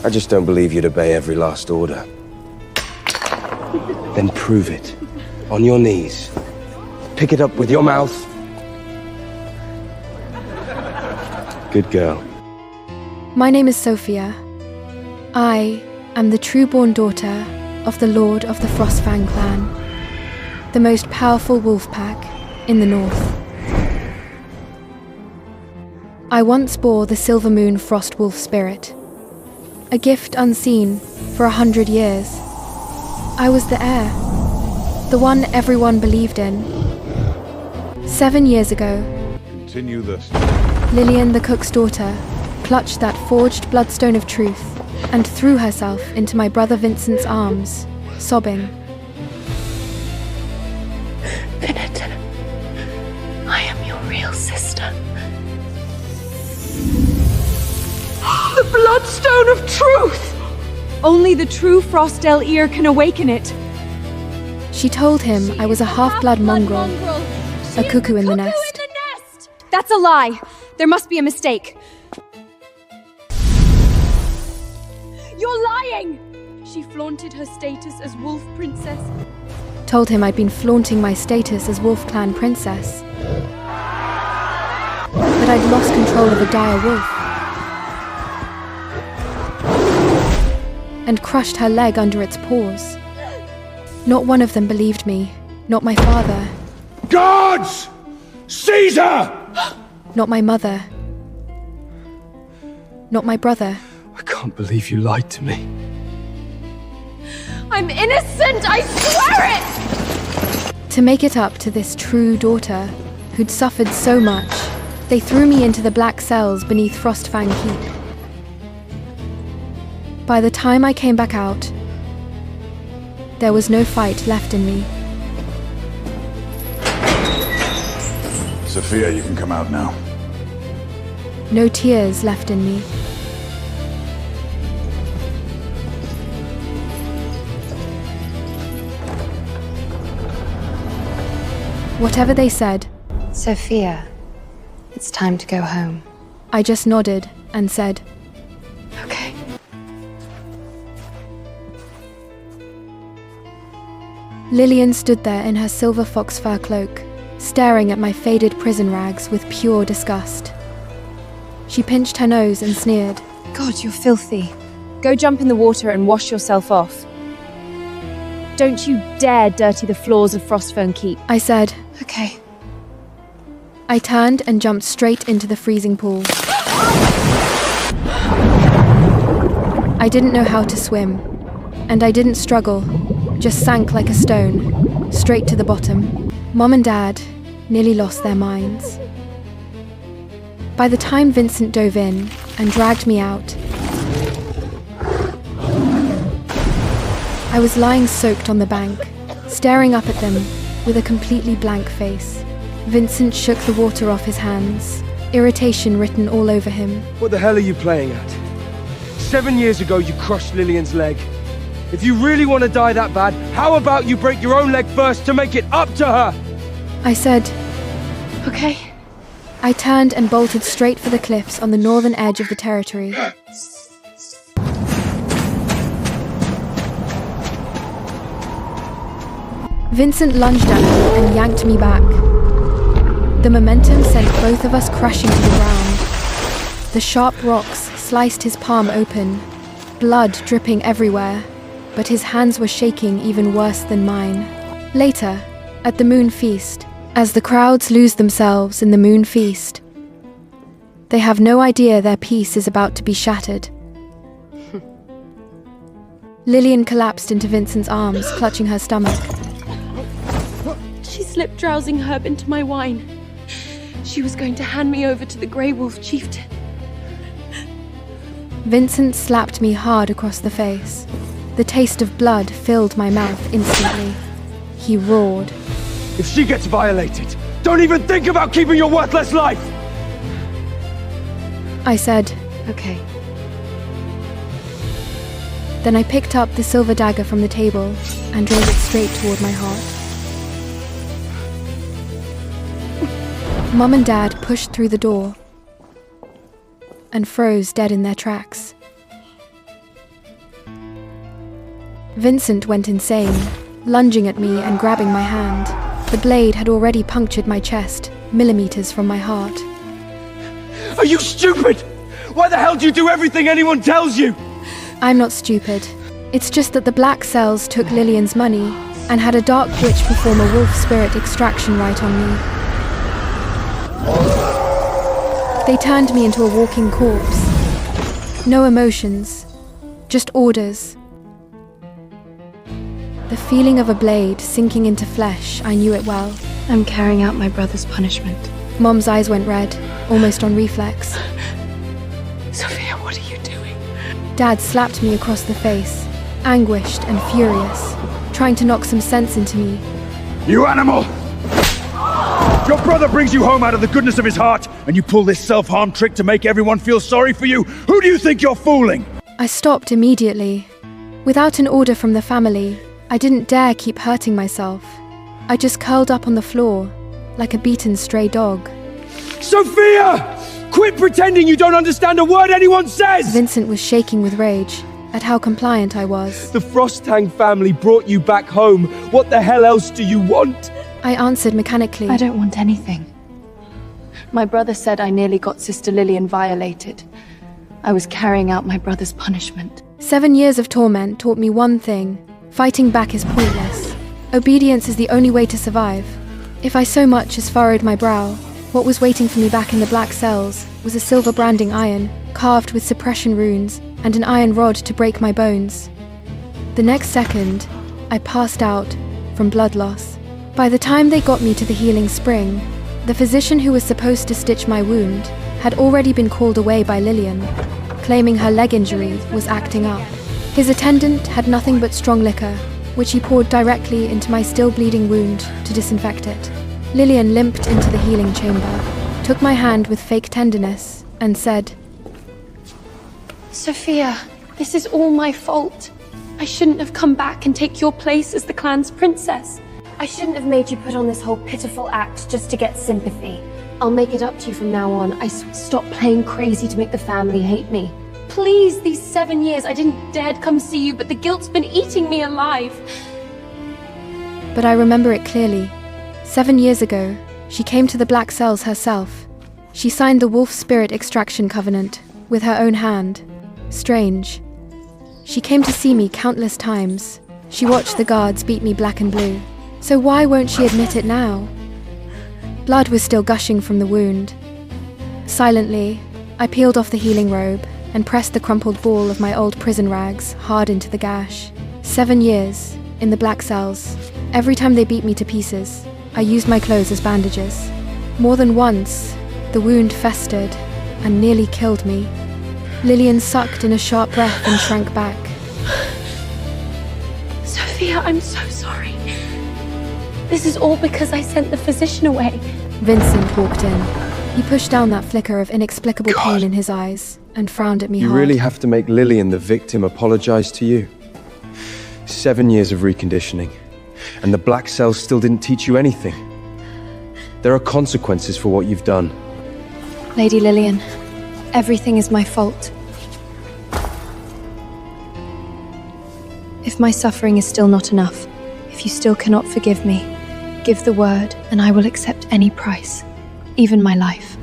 I just don't believe you'd obey every last order. Then prove it. On your knees. Pick it up with your mouth. Good girl. My name is Sofia. I am the true-born daughter of the Lord of the Frostfang clan, the most powerful wolf pack in the north. I once bore the Silver Moon Frost Wolf spirit, a gift unseen for 100 years. I was the heir, the one everyone believed in. 7 years ago, Continue this. Lilian, the cook's daughter, clutched that forged Bloodstone of Truth and threw herself into my brother Vincent's arms, sobbing. Vincent, I am your real sister. The Bloodstone of Truth! Only the true Frostdale heir can awaken it. She told him I was a half-blood mongrel, a cuckoo in the nest. That's a lie. There must be a mistake. You're lying! She flaunted her status as Wolf Princess. Told him I'd been flaunting my status as Wolf Clan Princess. That I'd lost control of a dire wolf. And crushed her leg under its paws. Not one of them believed me. Not my father. Guards! Caesar! Not my mother. Not my brother. I can't believe you lied to me. I'm innocent, I swear it! To make it up to this true daughter, who'd suffered so much, they threw me into the black cells beneath Frostfang Keep. By the time I came back out, there was no fight left in me. Sofia, you can come out now. No tears left in me. Whatever they said, Sofia, it's time to go home. I just nodded and said, Okay. Lilian stood there in her silver fox fur cloak, staring at my faded prison rags with pure disgust. She pinched her nose and sneered. God, you're filthy. Go jump in the water and wash yourself off. Don't you dare dirty the floors of Frostfang Keep. I said. Okay. I turned and jumped straight into the freezing pool. I didn't know how to swim, and I didn't struggle, just sank like a stone, straight to the bottom. Mom and Dad nearly lost their minds. By the time Vincent dove in and dragged me out, I was lying soaked on the bank, staring up at them with a completely blank face. Vincent shook the water off his hands, irritation written all over him. What the hell are you playing at? 7 years ago you crushed Lilian's leg. If you really want to die that bad, how about you break your own leg first to make it up to her? I said, Okay. I turned and bolted straight for the cliffs on the northern edge of the territory. Vincent lunged at me and yanked me back. The momentum sent both of us crashing to the ground. The sharp rocks sliced his palm open, blood dripping everywhere, but his hands were shaking even worse than mine. Later, at the moon feast, as the crowds lose themselves in the moon feast, they have no idea their peace is about to be shattered. Lilian collapsed into Vincent's arms, clutching her stomach. She slipped drowsing herb into my wine. She was going to hand me over to the Grey Wolf chieftain. Vincent slapped me hard across the face. The taste of blood filled my mouth instantly. He roared. If she gets violated, don't even think about keeping your worthless life! I said, Okay. Then I picked up the silver dagger from the table and drove it straight toward my heart. Mum and Dad pushed through the door and froze dead in their tracks. Vincent went insane, lunging at me and grabbing my hand. The blade had already punctured my chest, millimeters from my heart. Are you stupid? Why the hell do you do everything anyone tells you? I'm not stupid. It's just that the Black Cells took Lilian's money and had a dark witch perform a wolf spirit extraction rite on me. They turned me into a walking corpse. No emotions, just orders. The feeling of a blade sinking into flesh, I knew it well. I'm carrying out my brother's punishment. Mom's eyes went red, almost on reflex. Sofia, what are you doing? Dad slapped me across the face, anguished and furious, trying to knock some sense into me. You animal! Your brother brings you home out of the goodness of his heart, and you pull this self-harm trick to make everyone feel sorry for you? Who do you think you're fooling? I stopped immediately. Without an order from the family, I didn't dare keep hurting myself. I just curled up on the floor, like a beaten stray dog. Sofia! Quit pretending you don't understand a word anyone says! Vincent was shaking with rage at how compliant I was. The Frostfang family brought you back home. What the hell else do you want? I answered mechanically. I don't want anything. My brother said I nearly got Sister Lilian violated. I was carrying out my brother's punishment. 7 years of torment taught me one thing. Fighting back is pointless. Obedience is the only way to survive. If I so much as furrowed my brow, what was waiting for me back in the Black Cells was a silver branding iron, carved with suppression runes, and an iron rod to break my bones. The next second, I passed out from blood loss. By the time they got me to the healing spring, the physician who was supposed to stitch my wound had already been called away by Lilian, claiming her leg injury was acting up. His attendant had nothing but strong liquor, which he poured directly into my still bleeding wound to disinfect it. Lilian limped into the healing chamber, took my hand with fake tenderness, and said, Sofia, this is all my fault. I shouldn't have come back and take your place as the clan's princess. I shouldn't have made you put on this whole pitiful act just to get sympathy. I'll make it up to you from now on. I stop playing crazy to make the family hate me. Please, these 7 years, I didn't dare come see you, but the guilt's been eating me alive. But I remember it clearly. 7 years ago, she came to the Black Cells herself. She signed the Wolf Spirit Extraction Covenant with her own hand. Strange. She came to see me countless times. She watched the guards beat me black and blue. So why won't she admit it now? Blood was still gushing from the wound. Silently, I peeled off the healing robe and pressed the crumpled ball of my old prison rags hard into the gash. 7 years, in the Black Cells. Every time they beat me to pieces, I used my clothes as bandages. More than once, the wound festered and nearly killed me. Lilian sucked in a sharp breath and shrank back. Sofia, I'm so sorry. This is all because I sent the physician away. Vincent walked in. He pushed down that flicker of inexplicable pain in his eyes and frowned at me You hard. really have to make Lilian, the victim, apologize to you. 7 years of reconditioning, and the Black Cells still didn't teach you anything. There are consequences for what you've done. Lady Lilian, everything is my fault. If my suffering is still not enough, if you still cannot forgive me, give the word and I will accept any price, even my life.